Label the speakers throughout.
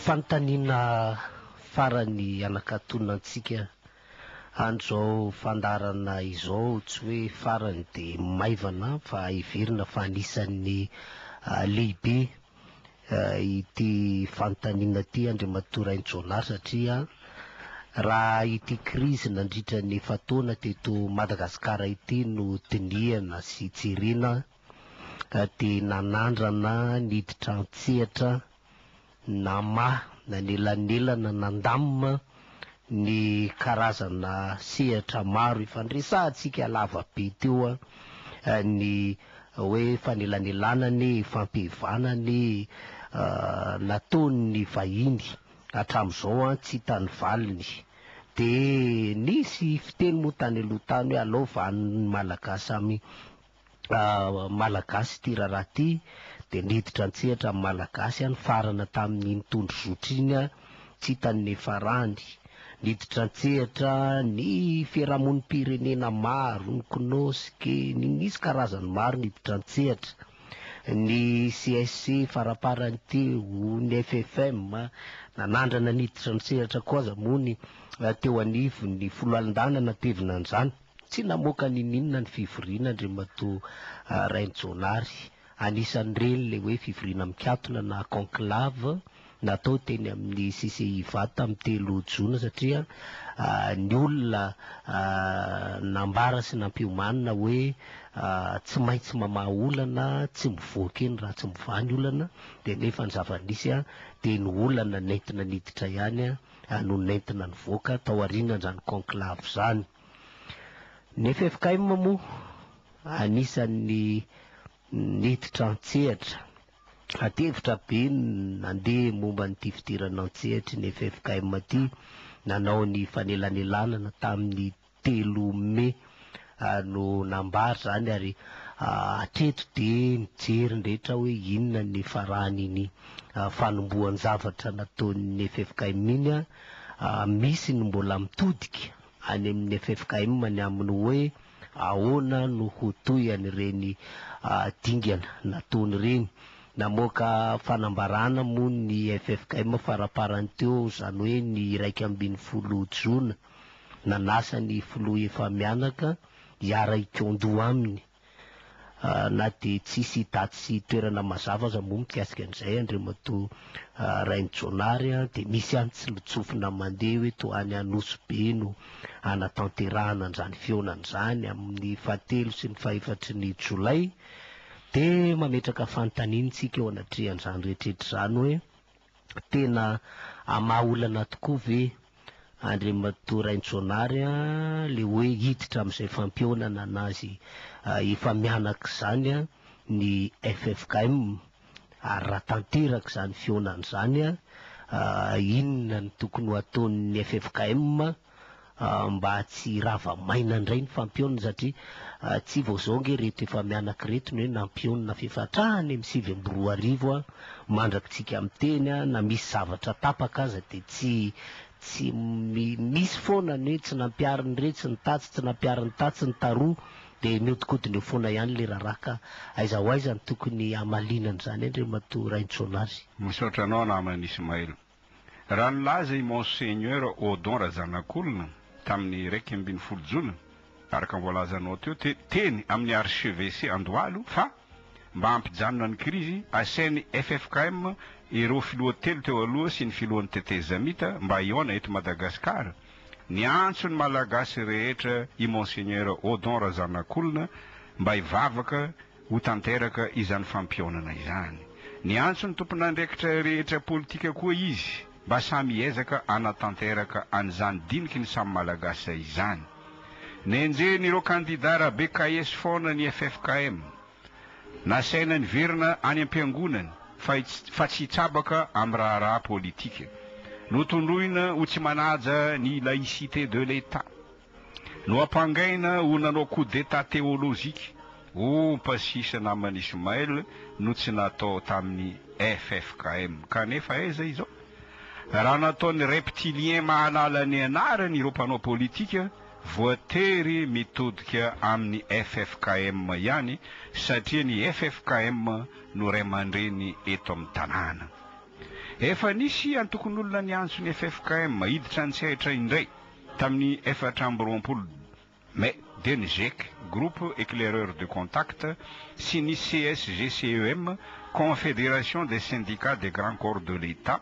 Speaker 1: fanotaniana farany anakatonantsika andro fandaharana izao tsy hoe farany de maivana fa iverina fa anisan'ny lehibe ity fanotaniana ty andriamatoa Rainijaonary satria raha ity krizy nandritra ny fataona teto Madagasikara ity no tinihana sy jerena de nanandrana niditra antsehatra nama nanelanelana nandamina ny karazana sehatra maro ifandresantsika lava be teo ny hoe fanelanelana fampihevanany nataony vahiny hatramin'izao tsy hitany valiny de nisy fiteny moa tany aloha tany hoe alao vaniny malagasy amin'ny malagasy ty raharaha ty de niditra antsehatra amin'ny malagasy any farana tamin'ny nitondro zotra iny tsy hitany nefarany niditra antsehatra ny fiarahamonim-pirenena maro ny konosike nisy karazany maro niditra antsehatra ny CSC faraparany teo ny FFKM nanandrana niditra antsehatra koa za mony teo anivo ny folo alin-danana tevina an'izany tsy namoaka ninina ny fivoriana andriamatoa Rainijaonary anisan'ireny le hoe fivoriana mikatona na conclave natao teny amin'ny CCI vata amin'ny 3 jona satria ny olona nambara sy nampiomanina hoe tsy maintsy mamaha olana tsy mivoaka eny raha tsy mivany olana de nefa ny zava-nisy de ny olana nentina niditra ihany no nentina nivoaka tao aorinan zany conclave zany. Ny FFKM moa anisan'ny niditra antsehatra atevitra be nandeha momba nyity fidirana antsehatra ny FFKM ty nanao ny fanelanelana tamin'ny 3 Mai no nambary zany ary atreto de nijery nrehetra hoe inona ny farany fanomboany zavatra nataon'ny FFKM iny misy ny mbola mitodika any amin'ny FFKM ny aminy hoe ahoana no hotoy an'ireny dingana nataony reny namoaka fanambarana moa ny FFKM faraparany teo zany hoe ny 1 jona nanasa ny filoha efa mianaka hiara ikondoa aminy na de tsisy daty sy toerana mazava za moa mikasika an'izay andriamatoa Rainijaonary de misy any tsy litsofina mandeha hoe toany Anosibe no anatanterahana an'izany feonan'izany amin'ny 7 sy ny 4 ny Jolay de mametraka fanotaniantsika eo anatrehan'izany rehetrarehetra zany hoe tena amaolana tokoa ve andriamatoa Rainijaonary le hoe hiditra amin'izay fampionana anazy efa mianaka zany ny FFKM ary raha tanteraka zany fionany zany inona ny tokony ho ataon'ny FFKM mba tsy rava maina indray ny fampionana satria tsy vao zao nge reto efa mianaka reto ny hoe nampionana fifatrahany amin'ny 7 arivo mandrakitsika amin'ny teny na misy zavatra tapaka aza de tsy misy foana ny hoe tsy nampiariny retsy ny tatsy tsy nampiariny tatsy ny taroa de miodikodiny eo foana ihany le raraka aiza ho aiza ny tokony amalinany zany andriamatoa Rainijaonary.
Speaker 2: Misaotra anao namany Ismael. Raha nilaza i monseigneur Odon Razanakolona tamin'ny 1 jona araka voalazanao teo teny amin'ny archevêché Andohalo fa mba hampijanona ny krizy asainy FFKM ireo filoha telo teo aloha sy ny filohan'ny tetezamita mba iona eto Madagasikara ny antso ny malagasy rehetra i monseigneur Odon Razanakolona mba hivavaka ho tanteraka izany fampionana izany. Ny antso ny tompon'andraikitra rehetra politika koa izy mba samy ezaka anatanteraka an'izany diniky ny samy malagasy izany. Nenjeny ireo kandidara BKS foana ny FFKM nasaina ny verina any am-piangonany fa tsy hitsabaka amin'ny raharaha politika notondroina ho tsy manaja ny laïcité de l'État no ampangaina ho nanao coup d'état théologique pasisa namany Ismael no tsy natao tamin'ny FFKM kanefa aiza izao raha nataony reptilien mahalala ny anarany ireo mpanao politika voatery mitodika amin'ny FFKM ihany satria ny FFKM no ray aman-dreny eto amin'ny tanàna. efa nisy antokon'olona niantso ny FFKM hiditra antsehatra indray tamin'ny 420 mai dia ny GEC groupe éclaireur de contact sy ny CSGCEM confédération des syndicats des grands corps de l'État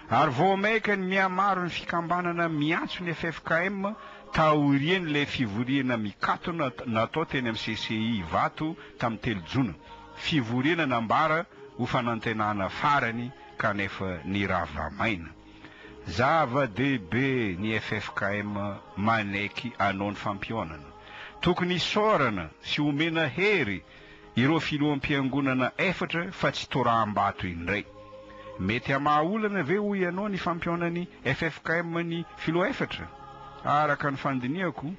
Speaker 2: ary vao maika ny mihamaro ny fikambanana miantso ny FFKM taoriany le fivoriana mikatona natao teny amin'ny CCI vato tamin'ny 3 jona fivoriana nambara ho fanantenana farany kanefa ny ravamaina zava-dehibe ny FFKM manaiky anao ny fampionana tokony isorana sy omena hery ireo filoam-piangonana efatra fa tsy toraham-bato indray mety amaolana ve ho ianao ny fampionany FFKM ny filo efatra araka ny fandiniako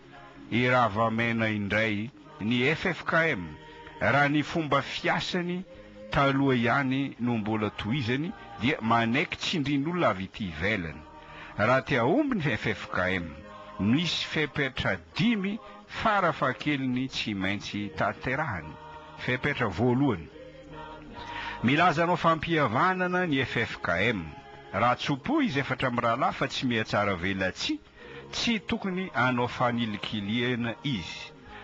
Speaker 2: iravamaina indray ny FFKM raha ny fomba fiasany taloha ihany no mbola tohizany dia manaiky tsindrin'olona avy ity ivelany raha tia omby ny FFKM misy fepetra 5 farafahakeliny tsy maintsy tanterahany fepetra voalohany milazanao fampihavanana ny FFKM raha tsopo izy efatra mirahalahy fa tsy mihatsara velatsy tsy tokony anao fanilikiliana izy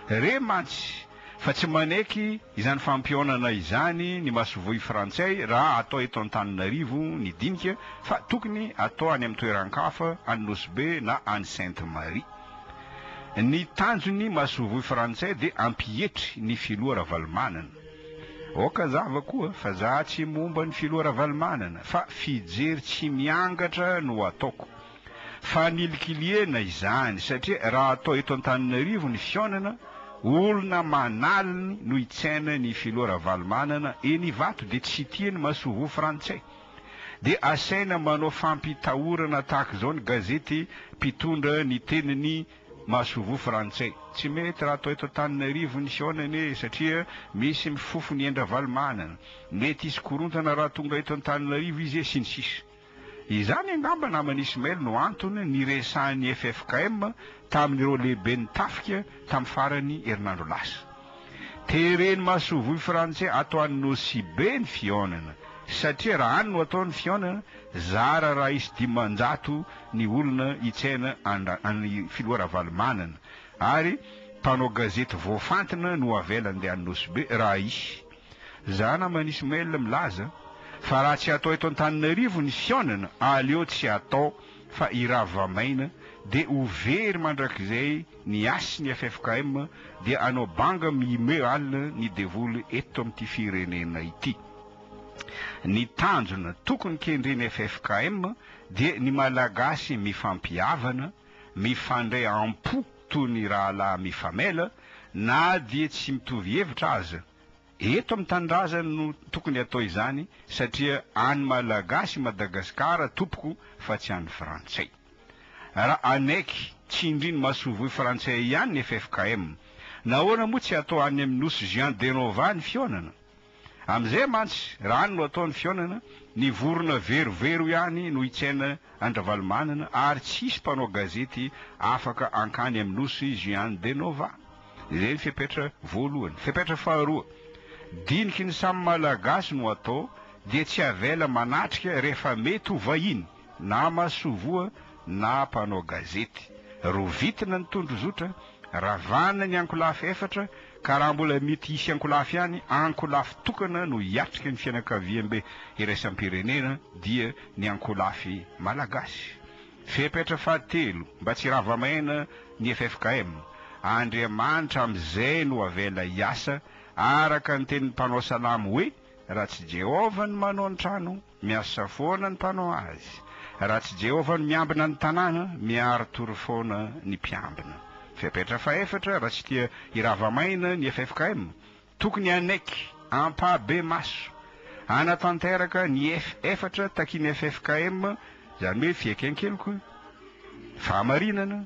Speaker 2: remantsy fa tsy manaiky izany fampionana izany ny masovoy frantsay raha atao eto Antananarivo ny dinika fa tokony atao any amin'ny toeran-kafa any Nosbe na any Sainte Marie ny tanjony masovoy frantsay dia ampietry ny filoha ravalimanana oka zava koa fa za tsy momba ny filoha ravalimanana fa fijery tsy miangatra no ataoko fa nilikiliena izany satria raha atao eto Antananarivo ny fionana olona manaliny no itsaina ny filoha ravalimanana eny vato dia tsy tiany masovo frantsay dia asaina manao fampitahorana tahaka izao ny gazety mpitondra ny teniny masovo frantsay tsy mety raha atao eto Antananarivo ny fionana satria misy mifofo ny endra valimanana mety isy korontana raha tonga eto Antananarivo izy sy ny sisa izany angamba namany Ismael no antony ny resahan'ny FFKM tamin'ireo lehibe ny tafika tamin'ny farany herinandro lasa tereny masovoy frantsay atao any Nosibe ny fionana satria raha any no atao ny fionana zara raha isy 500 ny olona itsaina any filoha ravalimanana ary mpanao gazety voafantina no avelany dia any Nosibe raha isy za namany Ismael milaza fa raha tsy atao eto Antananarivo ny fionana aleo tsy atao fa iravamaina dia overy mandrakizay ny asy ny FFKM dia anao banga mime alina ny devoly eto amin'ity firenena ity ny tanjona tokony kendreny FFKM dia ny malagasy mifampiavana mifandray ampo toy ny rahalahy mifamela na dia tsy mitovy hevitra aza eto amin'ny tanindrazana no tokony atao izany satria any malagasy Madagasikara tompoko fa tsy any frantsay raha anaiky tsindriny masovoy frantsay ihany ny FFKM nahoana moa tsy atao any amin'ny nosy juin denova ny fionana amizay mantsy raha any no atao ny fionana ny vorona verovero ihany no itsaina andravalimanana ary tsisy mpanao gazety afaka ankany amin'ny nosy juin denova izay ny fepetra voalohany fepetra faharoa diniky ny samy malagasy no atao dia tsy avela manatrika rehefa mety ho vahiny na masovoa na mpanao gazety rovitina ny tondro zotra ravana ny ankolafy efatra ka raha mbola mety hisy ankolafy ihany ankolafy tokana no hiatrika ny fianakaviam-be iraisam-pirenena dia ny ankolafy malagasy fepetra fahatelo mba tsy ravamaina ny FFKM Andriamanitra amizay no avela hiasa araka ny tenin'ny mpanao salamo hoe raha tsy Jehova ny manao ny trano miasa foana ny mpanao azy raha tsy Jehova ny miambina ny tanàna miaro tory foana ny mpiambina fepetra faefatra raha tsy tia iravamaina ny FFKM tokony anaiky ampabe maso anatanteraka ny efatra takiny FFKM zany hoe fiakenkeloko fahamarinana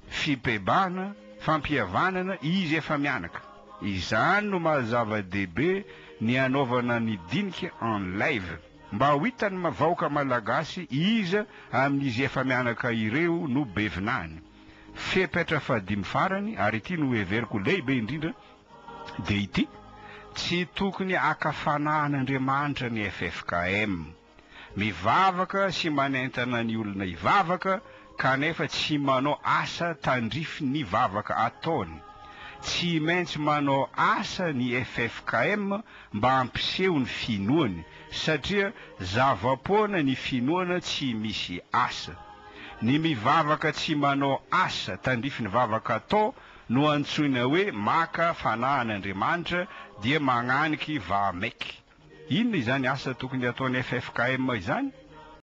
Speaker 2: fipebana fampihavanana izy efa mianaka izany no mahazava-dehibe ny anaovana ny dinika en live mba ho hitany vahoaka malagasy iza amin'izy efa mianaka ireo no bevinany fepetra fahadimy farany ary ity no heveriko lehibe indrindra dia ity tsy tokony akafanan'Andriamanitra ny FFKM mivavaka sy manentana ny olona hivavaka kanefa tsy manao asa tandrify ny vavaka ataony. Tsy maintsy manao asa ny FFKM mba hampiseho ny finoany satria zavapoana ny finoana tsy misy asa. Ny mivavaka tsy manao asa tandrify ny vavaka atao no antsoina hoe maka fanahin'Andriamanitra dia magnaniky vamaiky. Inona izany asa tokony ataony FFKM izany?